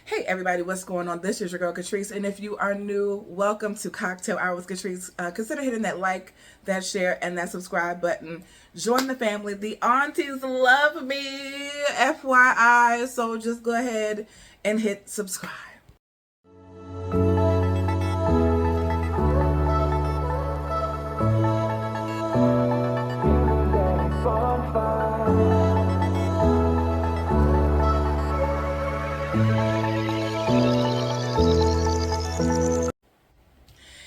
Hey everybody, what's going on? This is your girl Catrice, and if you are new, welcome to Cocktail Hour with Catrice. Consider hitting that like, that share, and that subscribe button. Join the family. The aunties love me, FYI. So just go ahead and hit subscribe.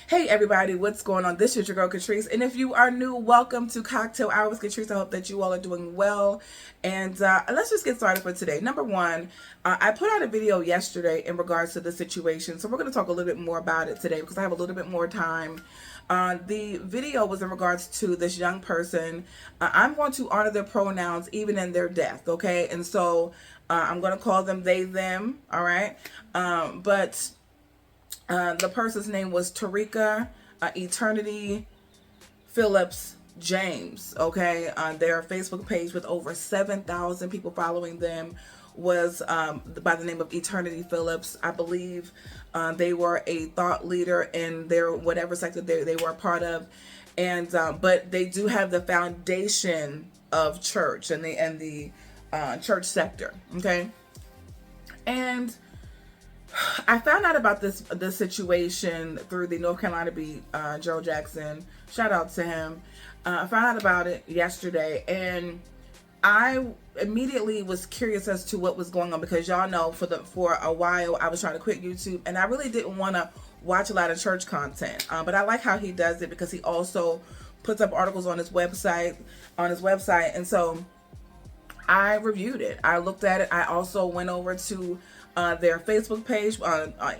Hey everybody, what's going on? This is your girl Catrice, and if you are new, welcome to Cocktail Hour with Catrice. I hope that you all are doing well, and let's just get started for today. Number one, I put out a video yesterday in regards to the situation, so we're going to talk a little bit more about it today because I have a little bit more time. The video was in regards to this young person. I'm going to honor their pronouns even in their death, okay? And so I'm going to call them they, them, all right? The person's name was Toreka, Eternity, Philops, James, okay? Their Facebook page with over 7,000 people following them was by the name of Eternity Philops. I believe they were a thought leader in their whatever sector they were a part of. And but they do have the foundation of church and the church sector, okay? And I found out about this situation through the North Carolina beat, Joe Jackson. Shout out to him. I found out about it yesterday, and I immediately was curious as to what was going on because y'all know for a while I was trying to quit YouTube, and I really didn't want to watch a lot of church content. But I like how he does it because he also puts up articles on his website, and so I reviewed it. I looked at it. I also went over to their Facebook page,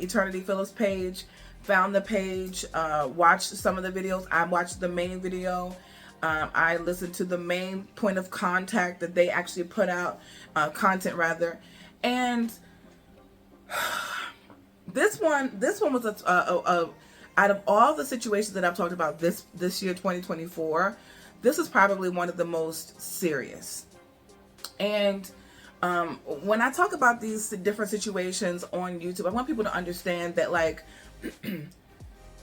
Eternity Phillips page, found the page, watched some of the videos. I watched the main video. I listened to the main point of contact that they actually put out, content rather. And this one was out of all the situations that I've talked about this year, 2024, this is probably one of the most serious. And when I talk about these different situations on YouTube, I want people to understand that, like,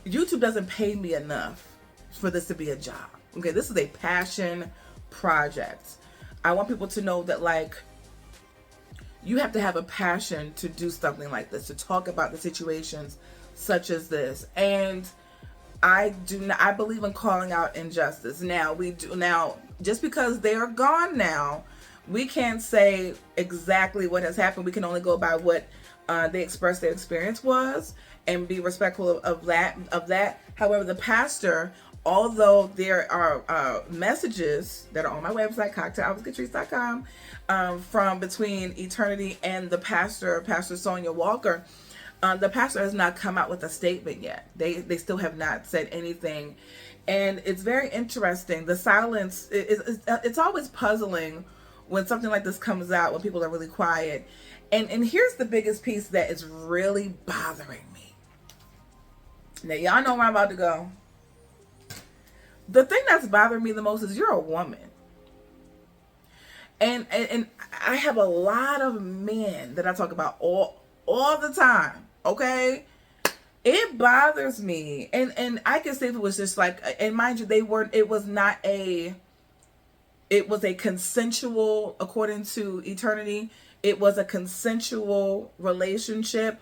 YouTube doesn't pay me enough for this to be a job. Okay, this is a passion project. I want people to know that, like, you have to have a passion to do something like this, to talk about the situations such as this. And I believe in calling out injustice. Now, just because they are gone now, we can't say exactly what has happened. We can only go by what they expressed their experience was and be respectful of that. However, the pastor, although there are messages that are on my website, cocktailhourwithcatrice.com, from between Eternity and the pastor, Pastor Sonia Walker, the pastor has not come out with a statement yet. They still have not said anything. And it's very interesting. The silence, it's always puzzling when something like this comes out, when people are really quiet. And here's the biggest piece that is really bothering me. Now, y'all know where I'm about to go. The thing that's bothering me the most is you're a woman. And I have a lot of men that I talk about all the time, okay? It bothers me. And I can say if it was just like, and mind you, it was a consensual, according to Eternity, it was a consensual relationship.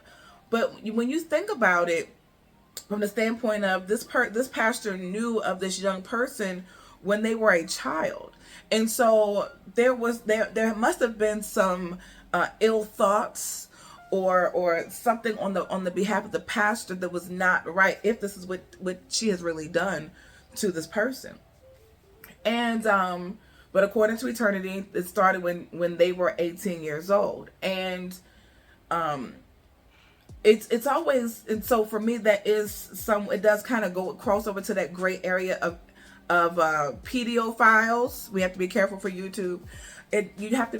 But when you think about it, from the standpoint of this pastor knew of this young person when they were a child. And so there must have been some ill thoughts or something on the behalf of the pastor that was not right, if this is what she has really done to this person. And but according to Eternity, it started when they were 18 years old. And it's always, and so for me, that is it does kind of cross over to that gray area of pedophiles. We have to be careful for YouTube. You have to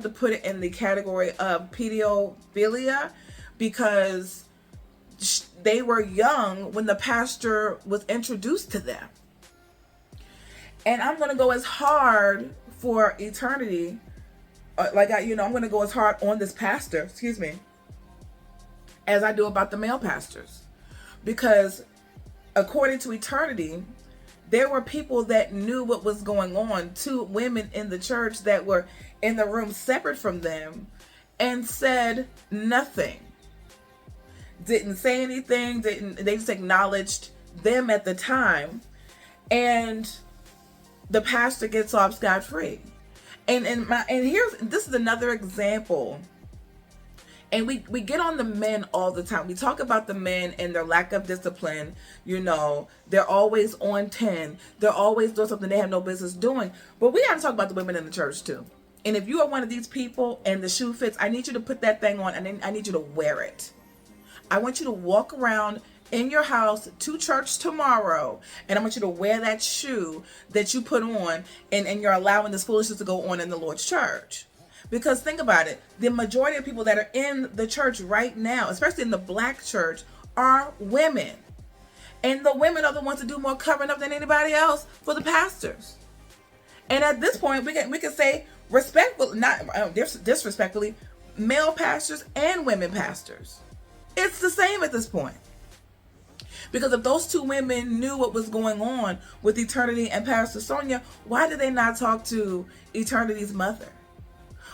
put it in the category of pedophilia because they were young when the pastor was introduced to them. And I'm going to go as hard for Eternity, I'm going to go as hard on this pastor, as I do about the male pastors. Because according to eternity, there were people that knew what was going on. 2 women in the church that were in the room separate from them and said nothing. Didn't say anything. They just acknowledged them at the time. And the pastor gets off scot-free. And this is another example. And we get on the men all the time. We talk about the men and their lack of discipline. You know, they're always on 10. They're always doing something they have no business doing. But we got to talk about the women in the church too. And if you are one of these people and the shoe fits, I need you to put that thing on and I need you to wear it. I want you to walk around in your house to church tomorrow, and I want you to wear that shoe that you put on, and you're allowing this foolishness to go on in the Lord's church. Because think about it, the majority of people that are in the church right now, especially in the black church, are women. And the women are the ones that do more covering up than anybody else for the pastors. And at this point, we can say respectfully, not disrespectfully, male pastors and women pastors. It's the same at this point. Because if those 2 women knew what was going on with Eternity and Pastor Sonia, why did they not talk to Eternity's mother?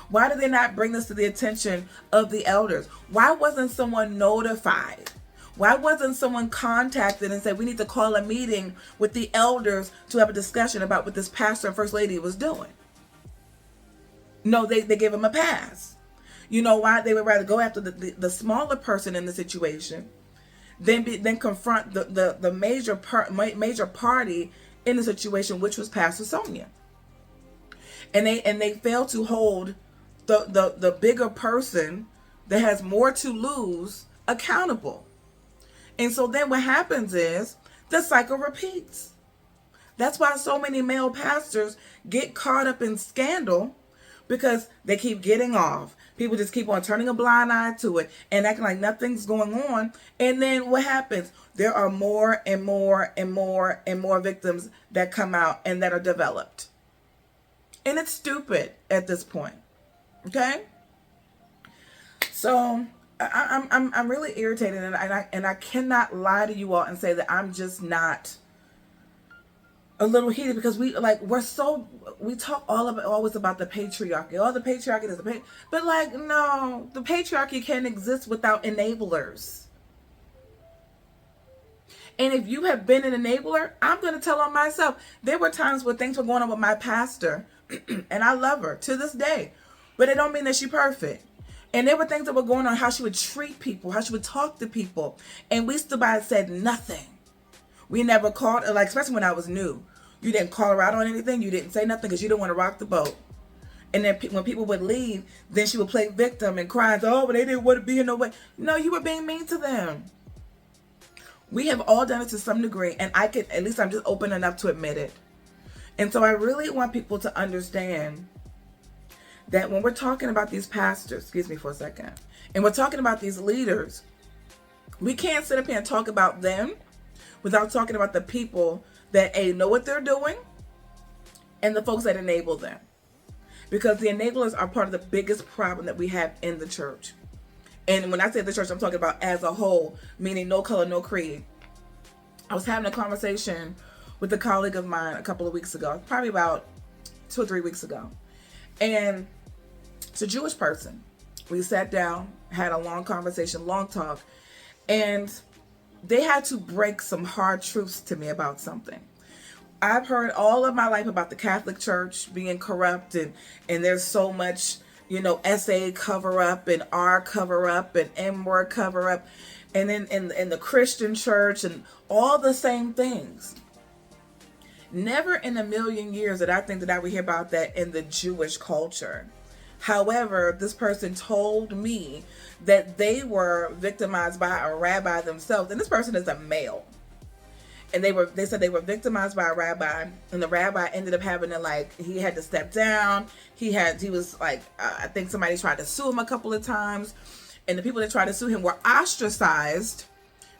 Why did they not bring this to the attention of the elders? Why wasn't someone notified? Why wasn't someone contacted and said, we need to call a meeting with the elders to have a discussion about what this pastor and first lady was doing? No, they gave him a pass. You know why? They would rather go after the smaller person in the situation than confront the major party in the situation, which was Pastor Sonia. And they failed to hold the bigger person that has more to lose accountable. And so then what happens is the cycle repeats. That's why so many male pastors get caught up in scandal, because they keep getting off. People just keep on turning a blind eye to it and acting like nothing's going on. And then what happens? There are more and more and more and more victims that come out and that are developed. And it's stupid at this point. Okay? So I'm really irritated, and I cannot lie to you all and say that I'm just not a little heated, because we talk always about the patriarchy. Oh, the patriarchy is but no, the patriarchy can't exist without enablers. And if you have been an enabler, I'm going to tell on myself. There were times where things were going on with my pastor, and I love her to this day, but it don't mean that she's perfect. And there were things that were going on, how she would treat people, how she would talk to people, and we stood by and said nothing. We never called, especially when I was new. You didn't call her out on anything. You didn't say nothing because you didn't want to rock the boat. And then when people would leave, then she would play victim and cry and say, oh, but they didn't want to be in no way. No, you were being mean to them. We have all done it to some degree, and I'm just open enough to admit it. And so I really want people to understand that when we're talking about these pastors, excuse me for a second, and we're talking about these leaders, we can't sit up here and talk about them without talking about the people that know what they're doing and the folks that enable them. Because the enablers are part of the biggest problem that we have in the church. And when I say the church, I'm talking about as a whole, meaning no color, no creed. I was having a conversation with a colleague of mine a couple of weeks ago, probably about 2 or 3 weeks ago. And it's a Jewish person. We sat down, had a long conversation, long talk, and they had to break some hard truths to me about something. I've heard all of my life about the Catholic Church being corrupt, and there's so much, SA cover up and R cover up and M word cover up, and then in the Christian church and all the same things. Never in a million years did I think that I would hear about that in the Jewish culture. However, this person told me that they were victimized by a rabbi themselves, and this person is a male. And they said they were victimized by a rabbi, and the rabbi ended up having to he had to step down. He was I think somebody tried to sue him a couple of times, and the people that tried to sue him were ostracized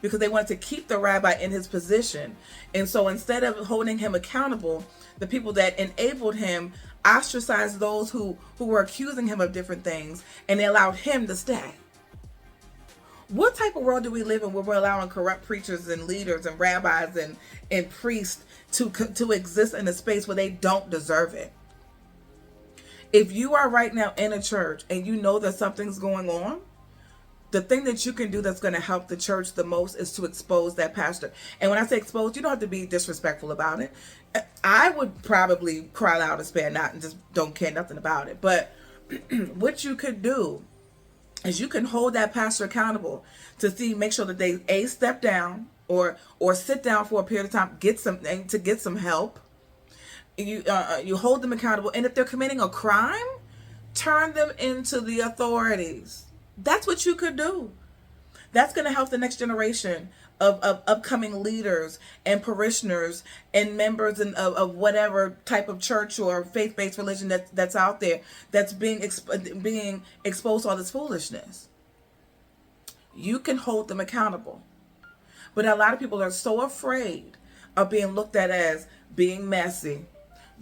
because they wanted to keep the rabbi in his position. And so instead of holding him accountable, the people that enabled him ostracized those who were accusing him of different things, and they allowed him to stay. What type of world do we live in where we're allowing corrupt preachers and leaders and rabbis and priests to exist in a space where they don't deserve it? If you are right now in a church and you know that something's going on, the thing that you can do that's going to help the church the most is to expose that pastor. And when I say expose, you don't have to be disrespectful about it. I would probably cry loud and spare not and just don't care nothing about it. But what you could do is you can hold that pastor accountable to make sure that they step down or sit down for a period of time, get some help. You hold them accountable, and if they're committing a crime, turn them into the authorities. That's what you could do. That's going to help the next generation of upcoming leaders and parishioners and members of whatever type of church or faith-based religion that's out there that's being exposed to all this foolishness. You can hold them accountable. But a lot of people are so afraid of being looked at as being messy,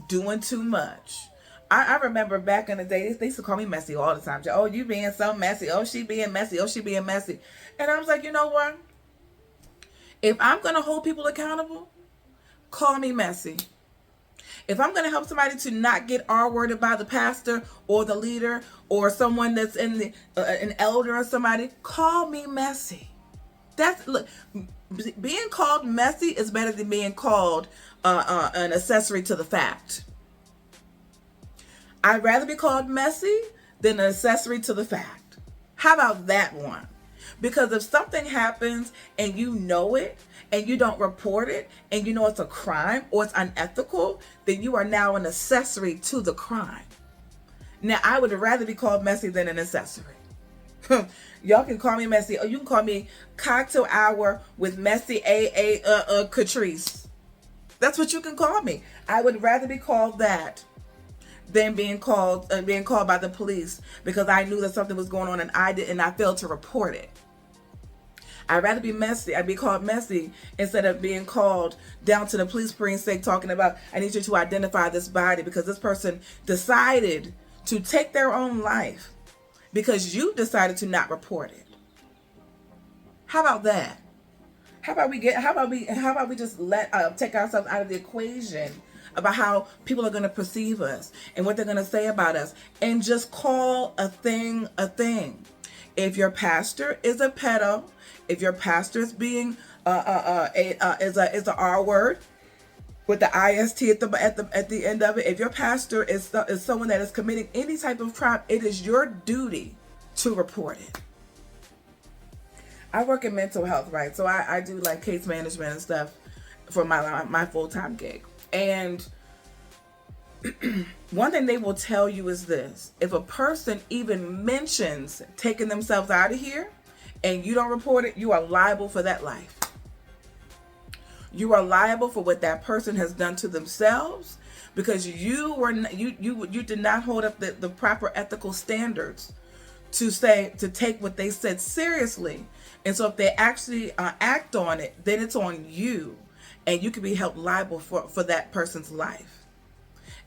doing too much. I remember back in the day, they used to call me messy all the time. Oh, you being so messy. Oh, she being messy. Oh, she being messy. And I was like, you know what? If I'm going to hold people accountable, call me messy. If I'm going to help somebody to not get R-worded by the pastor or the leader or someone that's in an elder or somebody, call me messy. Look, being called messy is better than being called an accessory to the fact. I'd rather be called messy than an accessory to the fact. How about that one? Because if something happens and you know it and you don't report it and you know it's a crime or it's unethical, then you are now an accessory to the crime. Now, I would rather be called messy than an accessory. Y'all can call me messy, or you can call me cocktail hour with messy Catrice. That's what you can call me. I would rather be called that than being called by the police because I knew that something was going on and I failed to report it. I'd rather be messy. I'd be called messy instead of being called down to the police precinct talking about, I need you to identify this body because this person decided to take their own life because you decided to not report it. How about that? How about we just take ourselves out of the equation about how people are going to perceive us and what they're going to say about us, and just call a thing a thing. If your pastor is a pedo, if your pastor is being is a R word with the IST at the end of it, if your pastor is someone that is committing any type of crime, it is your duty to report it. I work in mental health, right? So I do like case management and stuff for my full-time gig. And one thing they will tell you is this: if a person even mentions taking themselves out of here and you don't report it, you are liable for that life. You are liable for what that person has done to themselves because you did not hold up the proper ethical standards to take what they said seriously. And so if they actually act on it, then it's on you. And you can be held liable for that person's life.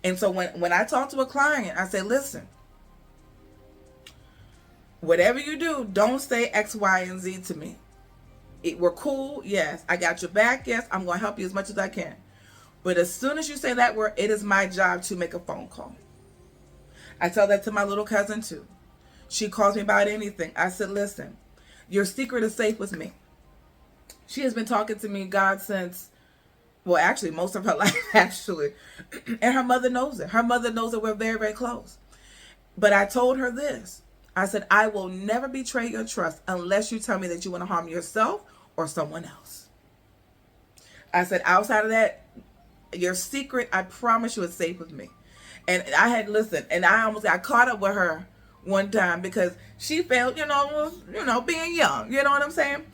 And so when I talk to a client, I say, listen, whatever you do, don't say X, Y, and Z to me. We're cool, yes. I got your back, yes. I'm going to help you as much as I can. But as soon as you say that word, it is my job to make a phone call. I tell that to my little cousin too. She calls me about anything. I said, listen, your secret is safe with me. She has been talking to me, God, since, well, actually, most of her life, actually. And her mother knows it. Her mother knows that we're very, very close. But I told her this. I said, I will never betray your trust unless you tell me that you want to harm yourself or someone else. I said, outside of that, your secret, I promise you, is safe with me. And I almost got caught up with her one time because she felt, being young. You know what I'm saying?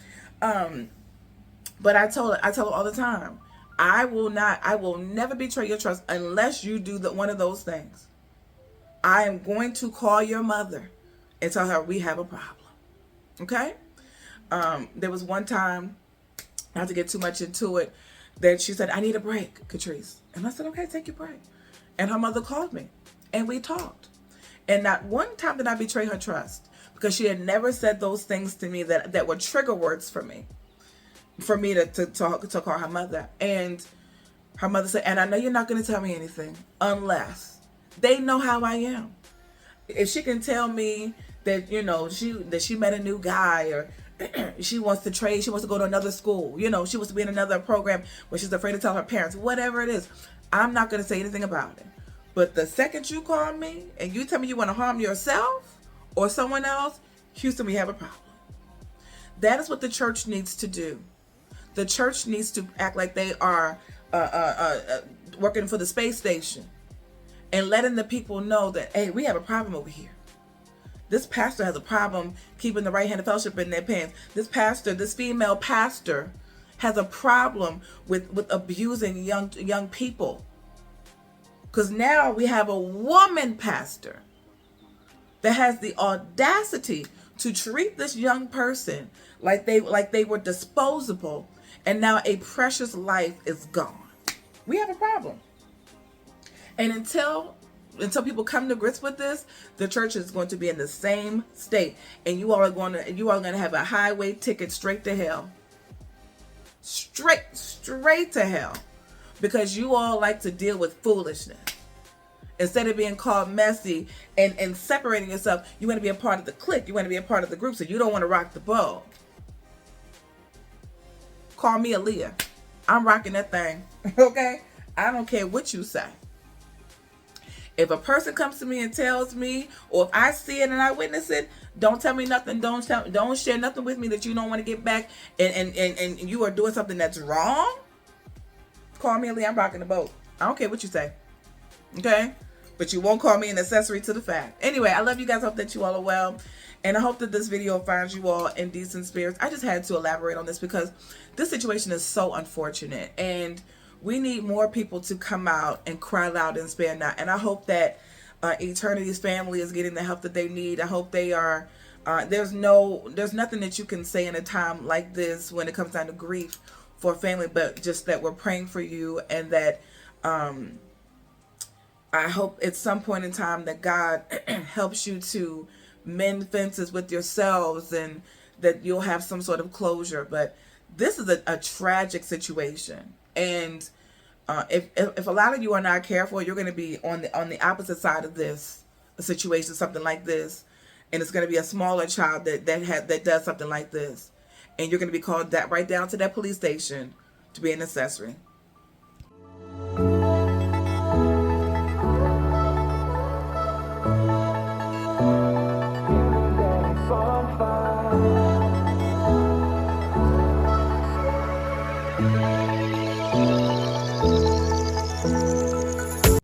But I tell her all the time, I will never betray your trust unless you do one of those things. I am going to call your mother and tell her we have a problem. Okay? There was one time, not to get too much into it, that she said, I need a break, Catrice. And I said, okay, take your break. And her mother called me and we talked. And not one time did I betray her trust. because she had never said those things to me that were trigger words for me to call her mother. And her mother said, and I know you're not going to tell me anything unless they know how I am. If she can tell me that, you know, she met a new guy, or she wants to trade, she wants to go to another school, you know, she wants to be in another program where she's afraid to tell her parents, whatever it is, I'm not going to say anything about it. But the second you call me and you tell me you want to harm yourself or someone else, Houston, we have a problem. That is what the church needs to do. The church needs to act like they are working for the space station and letting the people know that, hey, we have a problem over here. This pastor has a problem keeping the right hand of fellowship in their pants. This female pastor has a problem with abusing young people. Because now we have a woman pastor that has the audacity to treat this young person like they were disposable, and now a precious life is gone. We have a problem. And until people come to grips with this, the church is going to be in the same state, and you are going to have a highway ticket straight to hell. Straight to hell, because you all like to deal with foolishness. Instead of being called messy and separating yourself, you want to be a part of the clique. You want to be a part of the group, so you don't want to rock the boat. Call me Aaliyah. I'm rocking that thing. Okay? I don't care what you say. If a person comes to me and tells me, or if I see it and I witness it, don't tell me nothing. Don't share nothing with me that you don't want to get back, and you are doing something that's wrong. Call me Aaliyah. I'm rocking the boat. I don't care what you say. Okay? But you won't call me an accessory to the fact. Anyway, I love you guys. Hope that you all are well. And I hope that this video finds you all in decent spirits. I just had to elaborate on this because this situation is so unfortunate. And we need more people to come out and cry loud and spare not. And I hope that Eternity's family is getting the help that they need. I hope they are. There's nothing that you can say in a time like this when it comes down to grief for a family, but just that we're praying for you, and that I hope at some point in time that God helps you to mend fences with yourselves, and that you'll have some sort of closure. But this is a tragic situation, and if a lot of you are not careful, you're going to be on the opposite side of this situation, something like this, and it's going to be a smaller child that does something like this, and you're going to be called right down to that police station to be an accessory. Fun.